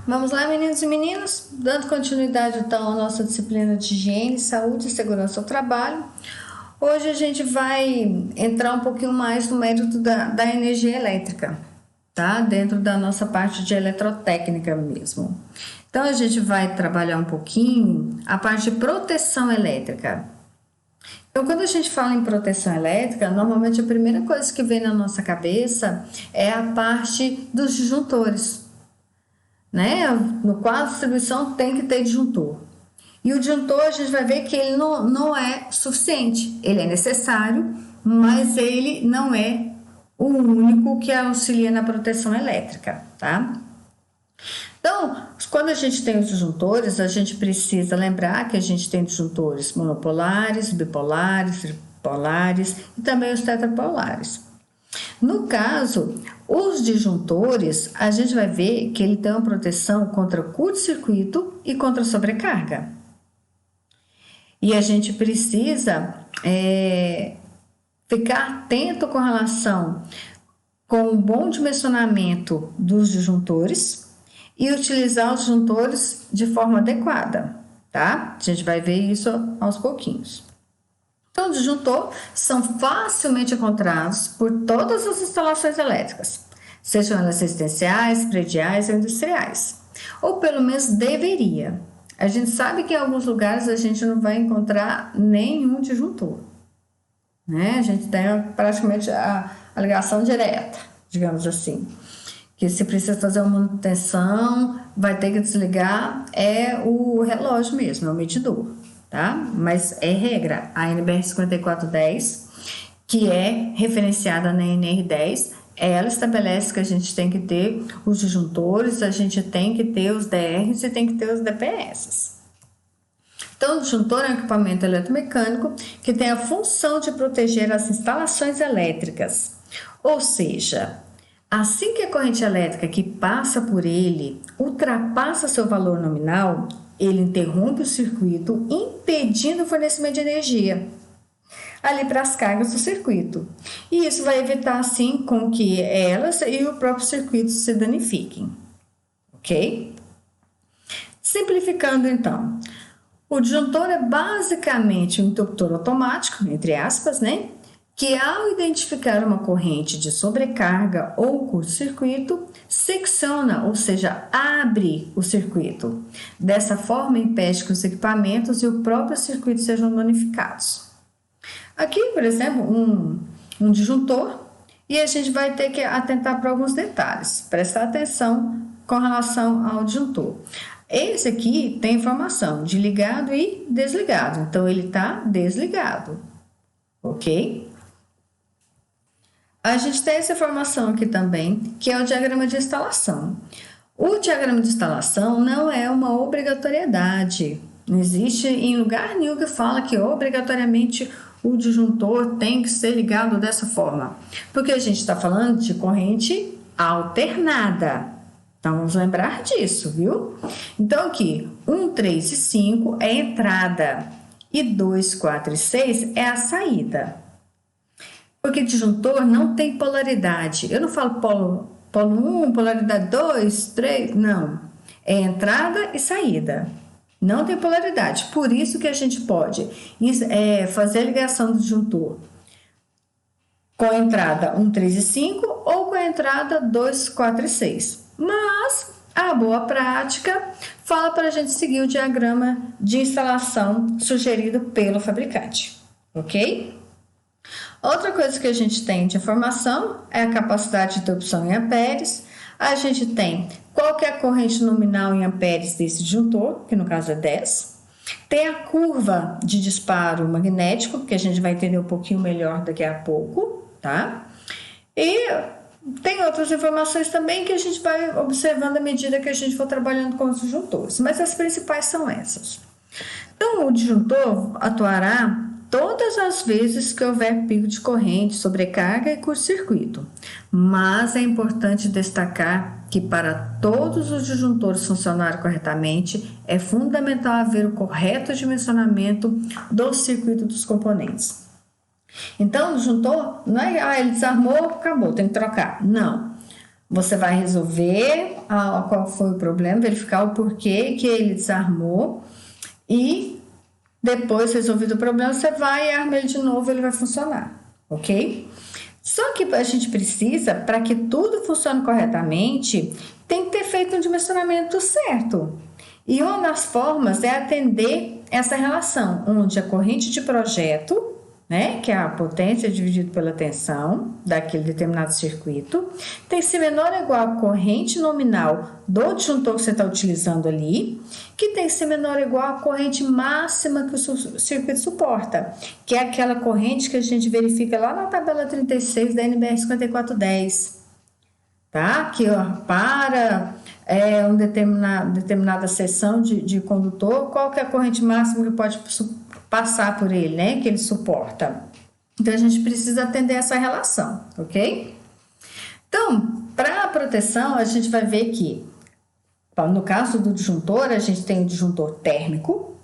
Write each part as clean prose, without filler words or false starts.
Vamos lá, meninos e meninas, dando continuidade então à nossa disciplina de higiene, saúde e segurança ao trabalho. Hoje a gente vai entrar um pouquinho mais no mérito da energia elétrica, tá? Dentro da nossa parte de eletrotécnica mesmo. Então a gente vai trabalhar um pouquinho a parte de proteção elétrica. Então, quando a gente fala em proteção elétrica, normalmente a primeira coisa que vem na nossa cabeça é a parte dos disjuntores, né? No qual a distribuição tem que ter disjuntor. E o disjuntor a gente vai ver que ele não é suficiente. Ele é necessário, mas ele não é o único que auxilia na proteção elétrica, tá? Então, quando a gente tem os disjuntores, a gente precisa lembrar que a gente tem disjuntores monopolares, bipolares, tripolares e também os tetrapolares. No caso, os disjuntores, a gente vai ver que ele tem uma proteção contra curto-circuito e contra sobrecarga. E a gente precisa ficar atento com relação com o bom dimensionamento dos disjuntores e utilizar os disjuntores de forma adequada, tá? A gente vai ver isso aos pouquinhos. Então, os disjuntores são facilmente encontrados por todas as instalações elétricas, sejam elas residenciais, prediais ou industriais, ou pelo menos deveria. A gente sabe que em alguns lugares a gente não vai encontrar nenhum disjuntor, né? A gente tem praticamente a ligação direta, digamos assim, que se precisa fazer uma manutenção, vai ter que desligar, é o relógio mesmo, é o medidor, tá? Mas é regra, a NBR 5410, que é referenciada na NR10, ela estabelece que a gente tem que ter os disjuntores, a gente tem que ter os DRs e tem que ter os DPS. Então, o disjuntor é um equipamento eletromecânico que tem a função de proteger as instalações elétricas, ou seja, assim que a corrente elétrica que passa por ele ultrapassa seu valor nominal, ele interrompe o circuito, impedindo o fornecimento de energia ali para as cargas do circuito. E isso vai evitar, assim, com que elas e o próprio circuito se danifiquem. Ok? Simplificando, então, o disjuntor é basicamente um interruptor automático, entre aspas, né? Que ao identificar uma corrente de sobrecarga ou curto-circuito, secciona, ou seja, abre o circuito. Dessa forma, impede que os equipamentos e o próprio circuito sejam danificados. Aqui, por exemplo, um disjuntor, e a gente vai ter que atentar para alguns detalhes, prestar atenção com relação ao disjuntor. Esse aqui tem informação de ligado e desligado, então ele está desligado, ok? A gente tem essa informação aqui também, que é o diagrama de instalação. O diagrama de instalação não é uma obrigatoriedade, não existe em lugar nenhum que fala que obrigatoriamente o disjuntor tem que ser ligado dessa forma, porque a gente está falando de corrente alternada. Então, vamos lembrar disso, viu? Então, aqui, 1, 3 e 5 é a entrada e 2, 4 e 6 é a saída. Porque disjuntor não tem polaridade. Eu não falo polo 1, polaridade 2, 3, não. É entrada e saída. Não tem polaridade. Por isso que a gente pode fazer a ligação do disjuntor com a entrada 1, 3 e 5 ou com a entrada 2, 4 e 6. Mas a boa prática fala para a gente seguir o diagrama de instalação sugerido pelo fabricante, ok? Outra coisa que a gente tem de informação é a capacidade de interrupção em amperes. A gente tem qual que é a corrente nominal em amperes desse disjuntor, que no caso é 10. Tem a curva de disparo magnético, que a gente vai entender um pouquinho melhor daqui a pouco, tá? E tem outras informações também que a gente vai observando à medida que a gente for trabalhando com os disjuntores, mas as principais são essas. Então, o disjuntor atuará todas as vezes que houver pico de corrente, sobrecarga e curto-circuito, mas é importante destacar que para todos os disjuntores funcionarem corretamente, é fundamental haver o correto dimensionamento do circuito dos componentes. Então, o disjuntor não é, ele desarmou, acabou, tem que trocar. Não. Você vai resolver qual foi o problema, verificar o porquê que ele desarmou e depois, resolvido o problema, você vai e arma ele de novo, ele vai funcionar, ok? Só que a gente precisa, para que tudo funcione corretamente, tem que ter feito um dimensionamento certo. E uma das formas é atender essa relação, onde a corrente de projeto, né, que é a potência dividida pela tensão daquele determinado circuito, tem que ser menor ou igual à corrente nominal do disjuntor que você está utilizando ali, que tem que ser menor ou igual à corrente máxima que o circuito suporta, que é aquela corrente que a gente verifica lá na tabela 36 da NBR 5410, tá? Que para uma determinada seção de condutor, qual que é a corrente máxima que pode passar por ele, né? Que ele suporta. Então, a gente precisa atender essa relação, ok? Então, para a proteção, a gente vai ver que, no caso do disjuntor, a gente tem o disjuntor térmico,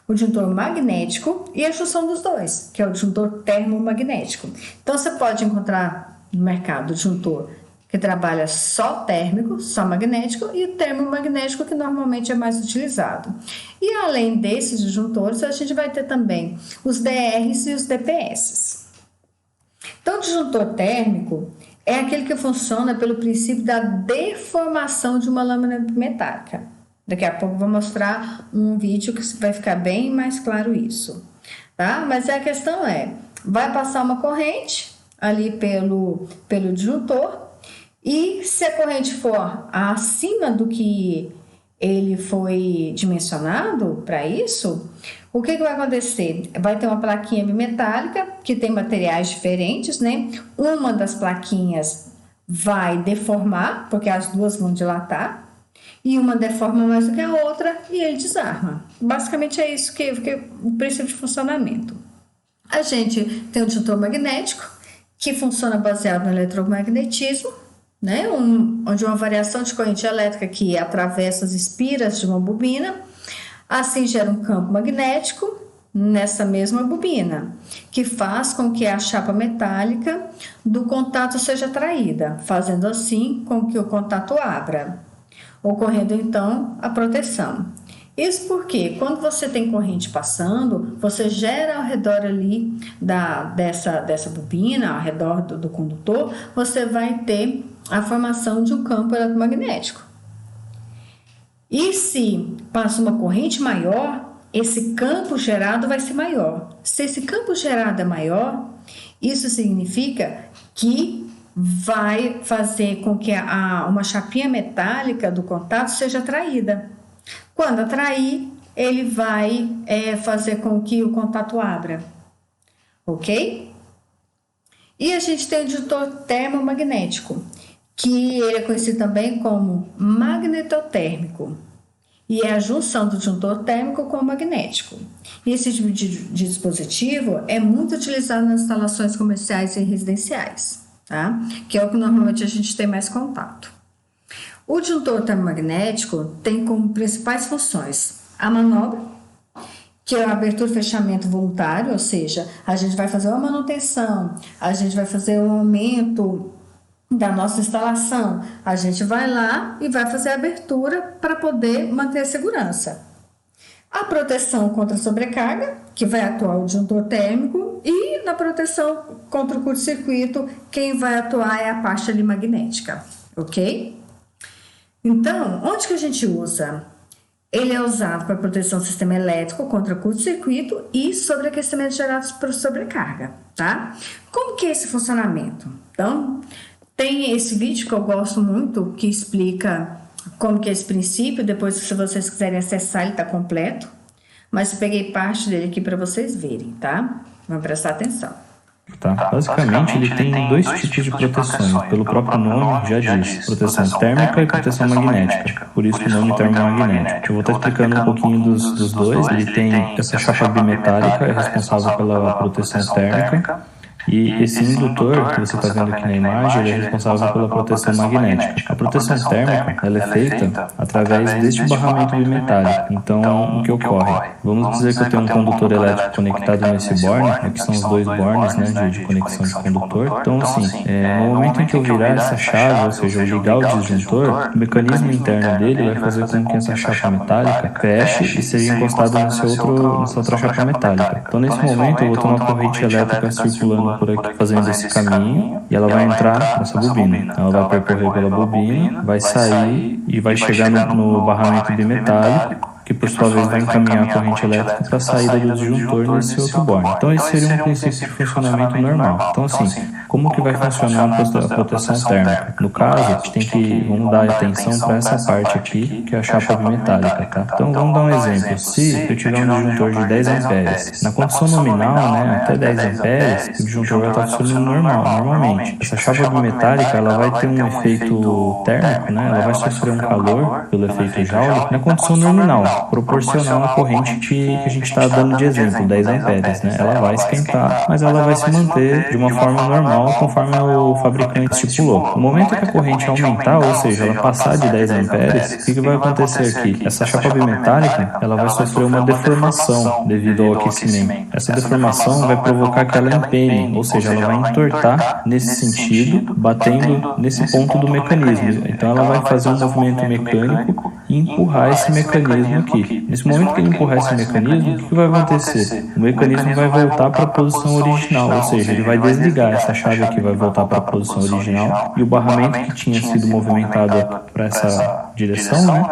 o disjuntor magnético e a junção dos dois, que é o disjuntor termomagnético. Então, você pode encontrar no mercado o disjuntor que trabalha só térmico, só magnético, e o termomagnético, que normalmente é mais utilizado. E além desses disjuntores, a gente vai ter também os DRs e os DPS. Então, o disjuntor térmico é aquele que funciona pelo princípio da deformação de uma lâmina metálica. Daqui a pouco eu vou mostrar um vídeo que vai ficar bem mais claro isso, tá? Mas a questão vai passar uma corrente ali pelo disjuntor, e se a corrente for acima do que ele foi dimensionado para isso, o que vai acontecer? Vai ter uma plaquinha bimetálica que tem materiais diferentes, né? Uma das plaquinhas vai deformar, porque as duas vão dilatar, e uma deforma mais do que a outra e ele desarma. Basicamente é isso que é o princípio de funcionamento. A gente tem o disjuntor magnético, que funciona baseado no eletromagnetismo, né? Onde uma variação de corrente elétrica que atravessa as espiras de uma bobina, assim gera um campo magnético nessa mesma bobina, que faz com que a chapa metálica do contato seja atraída, fazendo assim com que o contato abra, ocorrendo então a proteção. Isso porque quando você tem corrente passando, você gera ao redor ali dessa bobina, ao redor do condutor, você vai ter a formação de um campo eletromagnético. E se passa uma corrente maior, esse campo gerado vai ser maior. Se esse campo gerado é maior, isso significa que vai fazer com que uma chapinha metálica do contato seja atraída. Quando atrair, ele vai fazer com que o contato abra, ok? E a gente tem o disjuntor termomagnético, que ele é conhecido também como magnetotérmico, e é a junção do disjuntor térmico com o magnético. E esse tipo de dispositivo é muito utilizado nas instalações comerciais e residenciais, tá? Que é o que normalmente a gente tem mais contato. O disjuntor termomagnético tem como principais funções a manobra, que é a abertura e fechamento voluntário, ou seja, a gente vai fazer uma manutenção, a gente vai fazer um aumento da nossa instalação, a gente vai lá e vai fazer a abertura para poder manter a segurança. A proteção contra a sobrecarga, que vai atuar o disjuntor térmico, e na proteção contra o curto-circuito, quem vai atuar é a parte ali magnética, ok? Então, onde que a gente usa? Ele é usado para proteção do sistema elétrico contra curto-circuito e sobreaquecimento gerados por sobrecarga, tá? Como que é esse funcionamento? Então, tem esse vídeo que eu gosto muito, que explica como que é esse princípio. Depois, se vocês quiserem acessar, ele está completo. Mas eu peguei parte dele aqui para vocês verem, tá? Vamos prestar atenção. Tá? Basicamente, ele tem dois tipos de proteções. Pelo próprio nome, já diz, proteção térmica e proteção magnética. Por isso o nome termomagnético. Eu vou estar explicando um pouquinho dos dois. Ele tem essa chapa bimetálica, é responsável pela proteção térmica. E esse indutor que você está vendo aqui na imagem, ele é responsável pela proteção magnética. A proteção térmica, ela é feita através deste barramento bimetálico. Então, o que ocorre? Vamos dizer que eu tenho um condutor elétrico conectado nesse borne, aqui são os dois bornes, né, de conexão de condutor. Então, assim, no momento em que eu virar essa chave, ou seja, eu ligar o disjuntor, o mecanismo interno dele vai fazer com que essa chapa metálica feche e seja encostada nessa outra chapa metálica. Então, nesse momento, eu vou ter uma corrente elétrica circulando por aqui, fazendo esse caminho, e ela vai entrar nessa bobina. Ela vai percorrer pela bobina, vai sair e vai chegar no barramento bimetálico, que por sua vez vai encaminhar a corrente elétrica para a saída do disjuntor nesse outro borne. Então, esse seria um princípio de funcionamento normal. Então, assim, como que vai funcionar a proteção térmica? No caso, a gente tem que, vamos dar atenção para essa parte aqui, que é a chapa bimetálica, tá? Então, vamos dar um exemplo. Se eu tiver um disjuntor de 10 amperes, na condição nominal, né, até 10 amperes, o disjuntor vai estar funcionando normalmente. Essa chapa bimetálica, ela vai ter um efeito térmico, né? Ela vai sofrer um calor pelo efeito Joule na condição nominal, proporcional à corrente que a gente está dando de exemplo, 10 amperes, né? Ela vai esquentar, mas ela vai se manter de uma forma normal, conforme o fabricante estipulou. No momento que a corrente aumentar, ou seja, ela passar de 10 amperes, o que vai acontecer aqui? Essa chapa bimetálica, ela vai sofrer uma deformação devido ao aquecimento. Essa deformação vai provocar que ela empene, ou seja, ela vai entortar nesse sentido, batendo nesse ponto do mecanismo. Então ela vai fazer um movimento mecânico e empurrar esse mecanismo aqui. Nesse momento que ele empurrar esse mecanismo, o que vai acontecer? O mecanismo vai voltar para a posição original, ou seja, ele vai desligar, essa chave aqui vai voltar para a posição original, e o barramento que tinha sido movimentado para essa direção, né,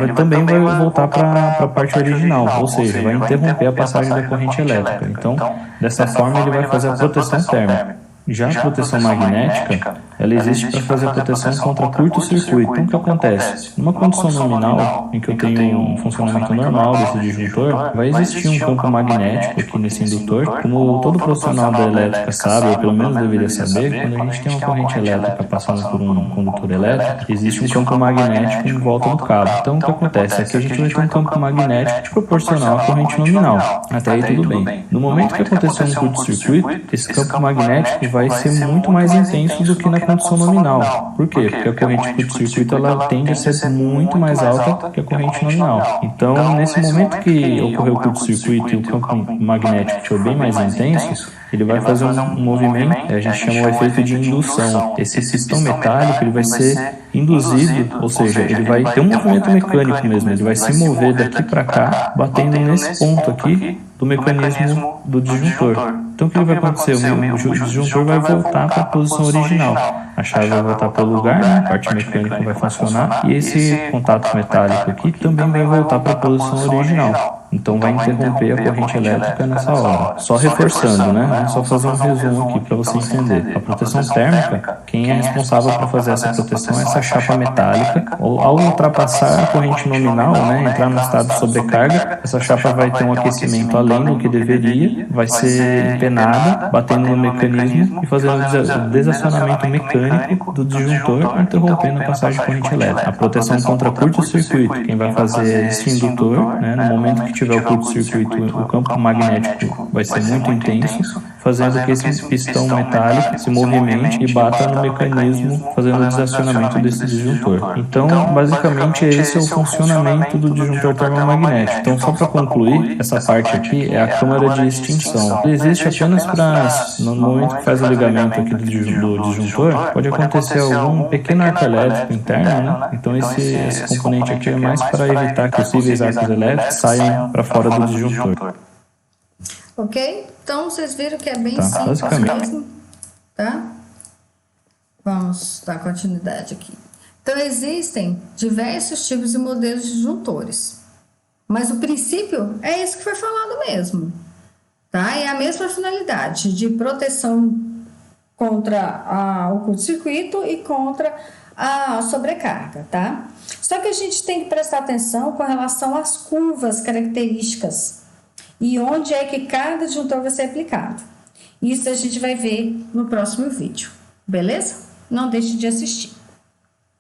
ele também vai voltar para a parte original, ou seja, vai interromper a passagem da corrente elétrica. Então, dessa forma, ele vai fazer a proteção térmica. Já a proteção magnética, ela existe para fazer a proteção contra curto-circuito. Então, o que acontece? Numa condição nominal, em que eu tenho um funcionamento normal desse disjuntor, vai existir um campo magnético aqui nesse indutor. Como todo profissional da elétrica sabe, ou pelo menos deveria saber, quando a gente tem uma corrente elétrica passando por um condutor elétrico, existe um campo magnético em volta do cabo. Então, o que acontece? Aqui a gente vai ter um campo magnético proporcional à corrente nominal. Até aí tudo bem. No momento que acontecer um curto-circuito, esse campo magnético vai ser muito mais intenso do que na condição nominal. Por quê? Porque a corrente curto-circuito ela tende a ser muito mais alta que a corrente nominal. Então, nesse momento que ocorreu o curto-circuito e o campo magnético for bem mais intenso, ele vai fazer um movimento, a gente chama o efeito de indução. Esse pistão metálico ele vai ser induzido, ou seja, ele vai ter um movimento mecânico mesmo, ele vai se mover daqui para cá, batendo nesse ponto aqui do mecanismo do disjuntor. Então, o que vai acontecer? O disjuntor vai voltar para a posição original. A chave vai voltar para o lugar, né? A parte mecânica vai funcionar, e esse contato metálico aqui também vai voltar para a posição original. Então, vai interromper a corrente elétrica nessa hora. Só reforçando, né? Vamos só fazer um resumo aqui para você entender. A proteção térmica, quem é responsável por fazer essa proteção é essa chapa metálica. Ao ultrapassar a corrente nominal, né? Entrar no estado de sobrecarga, essa chapa vai ter um aquecimento além do que deveria, vai ser empenada, batendo no mecanismo e fazendo o desacionamento mecânico do disjuntor, interrompendo a passagem de corrente elétrica. A proteção contra curto-circuito, quem vai fazer esse indutor, né? No momento que tiver o curto-circuito, o campo magnético vai ser muito intenso, fazendo que esse pistão metálico se movimente e bata no mecanismo, fazendo o desacionamento desse disjuntor. Então, basicamente, esse é o funcionamento do disjuntor termomagnético. Então, só para concluir, essa parte aqui é a câmara de extinção. Ele existe apenas para, no momento que faz o ligamento aqui do disjuntor, pode acontecer algum pequeno arco elétrico interno, né? Então, esse componente aqui é mais para evitar que possíveis arcos elétricos saiam para fora do disjuntor. Ok? Então, vocês viram que é bem simples mesmo, tá? Vamos dar continuidade aqui. Então, existem diversos tipos e modelos de disjuntores, mas o princípio é isso que foi falado mesmo, tá? É a mesma finalidade de proteção contra o curto-circuito e contra a sobrecarga, tá? Só que a gente tem que prestar atenção com relação às curvas características e onde é que cada disjuntor vai ser aplicado. Isso a gente vai ver no próximo vídeo, beleza? Não deixe de assistir.